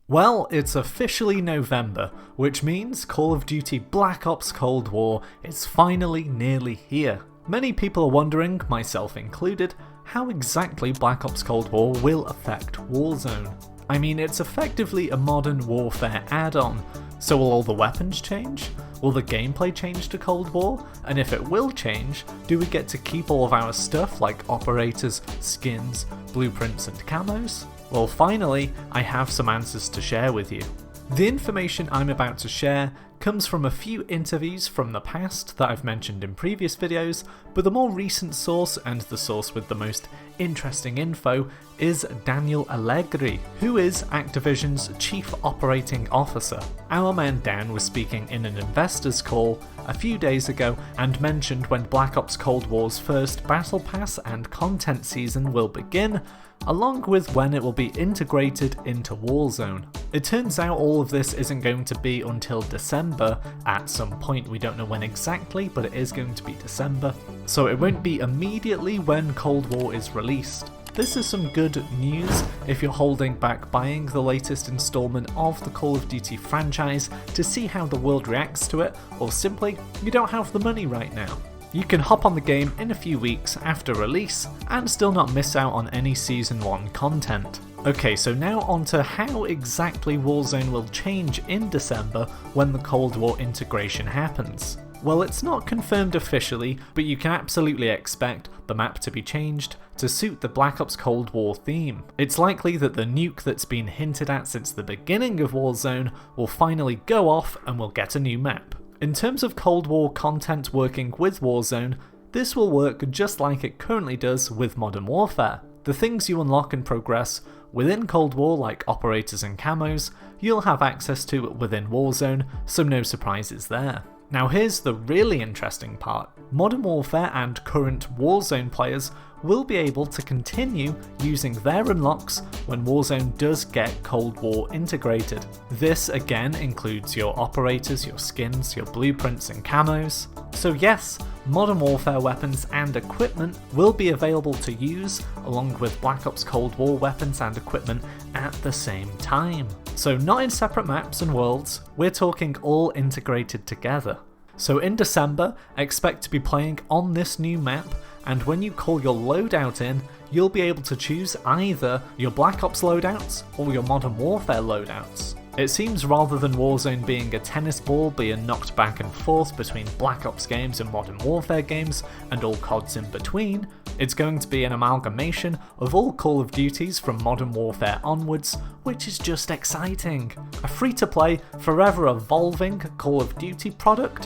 Well, it's officially November, which means Call of Duty Black Ops Cold War is finally nearly here. Many people are wondering, myself included, how exactly Black Ops Cold War will affect Warzone. I mean, it's effectively a modern warfare add-on, so will all the weapons change? Will the gameplay change to Cold War? And if it will change, do we get to keep all of our stuff like operators, skins, blueprints and camos? Well, finally, I have some answers to share with you. The information I'm about to share comes from a few interviews from the past that I've mentioned in previous videos, but the more recent source and the source with the most interesting info is Daniel Allegri, who is Activision's Chief Operating Officer. Our man Dan was speaking in an investors call a few days ago and mentioned when Black Ops Cold War's first Battle Pass and content season will begin, along with when it will be integrated into Warzone. It turns out all of this isn't going to be until December at some point, we don't know when exactly, but it is going to be December, so it won't be immediately when Cold War is released. This is some good news if you're holding back buying the latest installment of the Call of Duty franchise to see how the world reacts to it, or simply you don't have the money right now. You can hop on the game in a few weeks after release and still not miss out on any Season 1 content. Okay, so now on to how exactly Warzone will change in December when the Cold War integration happens. Well, it's not confirmed officially, but you can absolutely expect the map to be changed to suit the Black Ops Cold War theme. It's likely that the nuke that's been hinted at since the beginning of Warzone will finally go off and we'll get a new map. In terms of Cold War content working with Warzone, this will work just like it currently does with Modern Warfare. The things you unlock and progress within Cold War, like operators and camos, you'll have access to within Warzone, so no surprises there. Now here's the really interesting part. Modern Warfare and current Warzone players will be able to continue using their unlocks when Warzone does get Cold War integrated. This again includes your operators, your skins, your blueprints and camos. So yes, Modern Warfare weapons and equipment will be available to use along with Black Ops Cold War weapons and equipment at the same time. So not in separate maps and worlds, we're talking all integrated together. So in December, expect to be playing on this new map, and when you call your loadout in, you'll be able to choose either your Black Ops loadouts or your Modern Warfare loadouts. It seems rather than Warzone being a tennis ball being knocked back and forth between Black Ops games and Modern Warfare games and all CODs in between, it's going to be an amalgamation of all Call of Duties from Modern Warfare onwards, which is just exciting. A free-to-play, forever evolving Call of Duty product?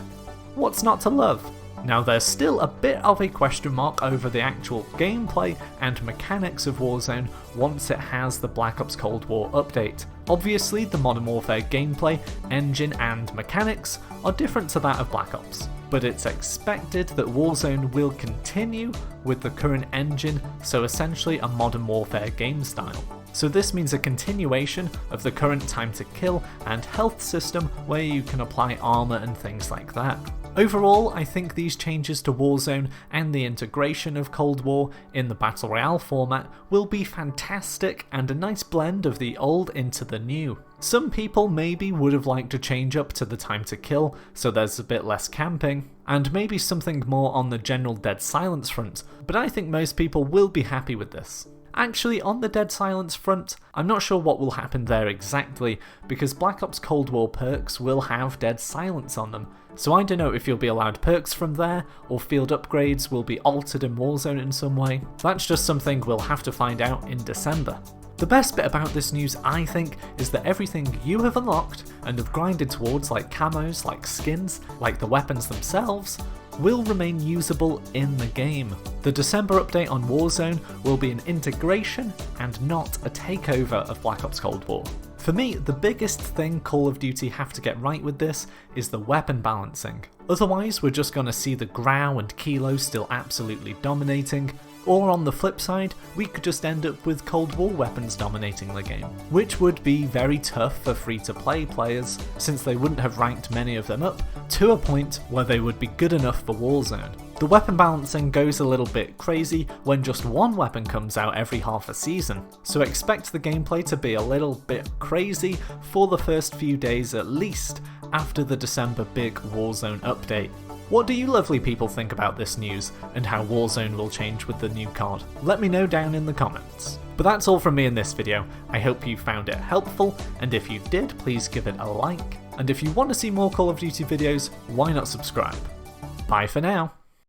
What's not to love? Now there's still a bit of a question mark over the actual gameplay and mechanics of Warzone once it has the Black Ops Cold War update. Obviously the Modern Warfare gameplay, engine and mechanics are different to that of Black Ops, but it's expected that Warzone will continue with the current engine, so essentially a Modern Warfare game style. So this means a continuation of the current time to kill and health system where you can apply armor and things like that. Overall, I think these changes to Warzone and the integration of Cold War in the Battle Royale format will be fantastic and a nice blend of the old into the new. Some people maybe would have liked to change up to the time to kill so there's a bit less camping, and maybe something more on the general dead silence front, but I think most people will be happy with this. Actually, on the dead silence front, I'm not sure what will happen there exactly, because Black Ops Cold War perks will have dead silence on them, so I don't know if you'll be allowed perks from there, or field upgrades will be altered in Warzone in some way. That's just something we'll have to find out in December. The best bit about this news, I think, is that everything you have unlocked and have grinded towards, like camos, like skins, like the weapons themselves, will remain usable in the game. The December update on Warzone will be an integration and not a takeover of Black Ops Cold War. For me, the biggest thing Call of Duty have to get right with this is the weapon balancing. Otherwise, we're just going to see the Grau and Kilo still absolutely dominating, or on the flip side, we could just end up with Cold War weapons dominating the game, which would be very tough for free-to-play players, since they wouldn't have ranked many of them up to a point where they would be good enough for Warzone. The weapon balancing goes a little bit crazy when just one weapon comes out every half a season, so expect the gameplay to be a little bit crazy for the first few days at least after the December big Warzone update. What do you lovely people think about this news and how Warzone will change with the new COD? Let me know down in the comments. But that's all from me in this video. I hope you found it helpful, and if you did, please give it a like. And if you want to see more Call of Duty videos, why not subscribe? Bye for now.